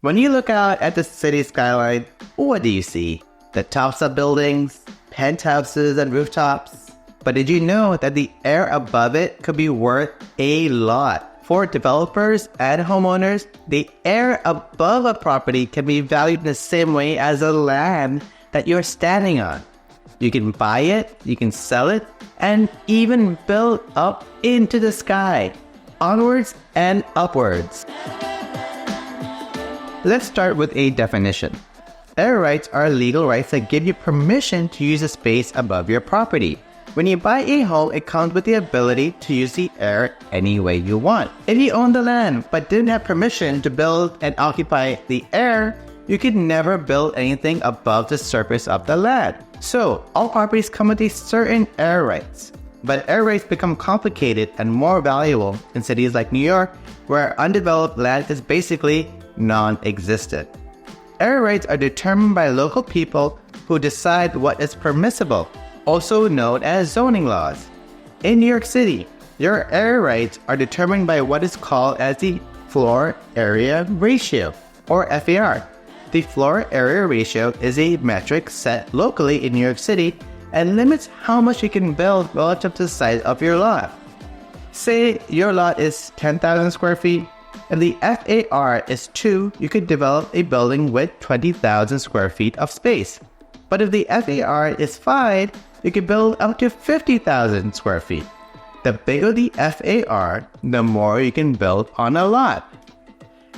When you look out at the city skyline, what do you see? The tops of buildings, penthouses, and rooftops. But did you know that the air above it could be worth a lot? For developers and homeowners, the air above a property can be valued in the same way as the land that you're standing on. You can buy it, you can sell it, and even build up into the sky, onwards and upwards. Let's start with a definition. Air rights are legal rights that give you permission to use a space above your property. When you buy a home, it comes with the ability to use the air any way you want. If you own the land but didn't have permission to build and occupy the air, you could never build anything above the surface of the land. So, all properties come with a certain air rights. But air rights become complicated and more valuable in cities like New York, where undeveloped land is basically non-existent. Air rights are determined by local people who decide what is permissible, also known as zoning laws. In New York City, your air rights are determined by what is called as the floor area ratio, or FAR. The floor area ratio is a metric set locally in New York City and limits how much you can build relative to the size of your lot. Say your lot is 10,000 square feet. If the FAR is 2, you could develop a building with 20,000 square feet of space. But if the FAR is 5, you can build up to 50,000 square feet. The bigger the FAR, the more you can build on a lot.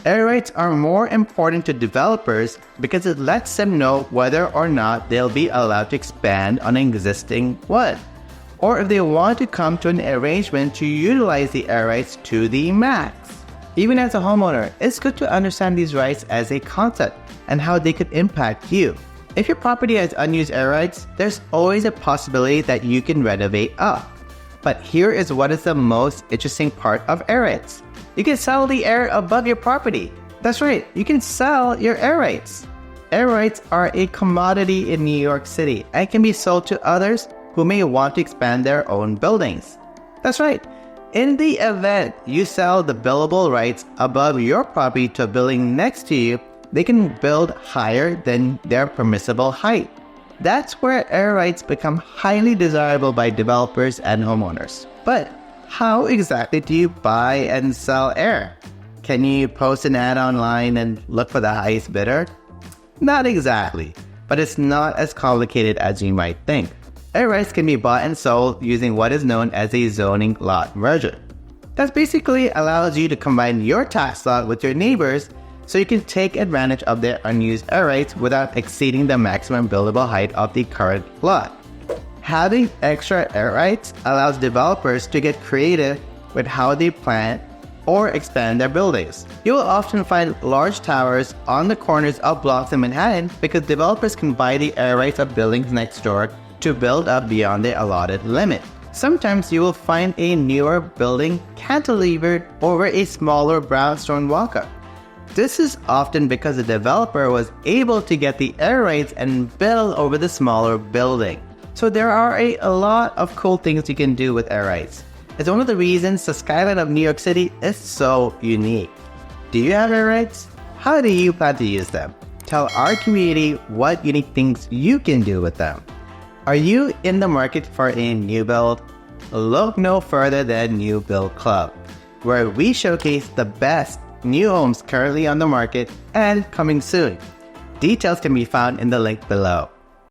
Air rights are more important to developers because it lets them know whether or not they'll be allowed to expand on an existing one, or if they want to come to an arrangement to utilize the air rights to the max. Even as a homeowner, it's good to understand these rights as a concept and how they could impact you. If your property has unused air rights, there's always a possibility that you can renovate up. But here is what is the most interesting part of air rights. You can sell the air above your property. That's right, you can sell your air rights. Air rights are a commodity in New York City and can be sold to others who may want to expand their own buildings. That's right, in the event you sell the billable rights above your property to a building next to you, they can build higher than their permissible height. That's where air rights become highly desirable by developers and homeowners. But how exactly do you buy and sell air? Can you post an ad online and look for the highest bidder? Not exactly, but it's not as complicated as you might think. Air rights can be bought and sold using what is known as a zoning lot merger. That basically allows you to combine your tax lot with your neighbors so you can take advantage of their unused air rights without exceeding the maximum buildable height of the current lot. Having extra air rights allows developers to get creative with how they plan or expand their buildings. You will often find large towers on the corners of blocks in Manhattan because developers can buy the air rights of buildings next door to build up beyond the allotted limit. Sometimes you will find a newer building cantilevered over a smaller brownstone walk-up. This is often because the developer was able to get the air rights and build over the smaller building. So there are a lot of cool things you can do with air rights. It's one of the reasons the skyline of New York City is so unique. Do you have air rights? How do you plan to use them? Tell our community what unique things you can do with them. Are you in the market for a new build? Look no further than New Build Club, where we showcase the best new homes currently on the market and coming soon. Details can be found in the link below.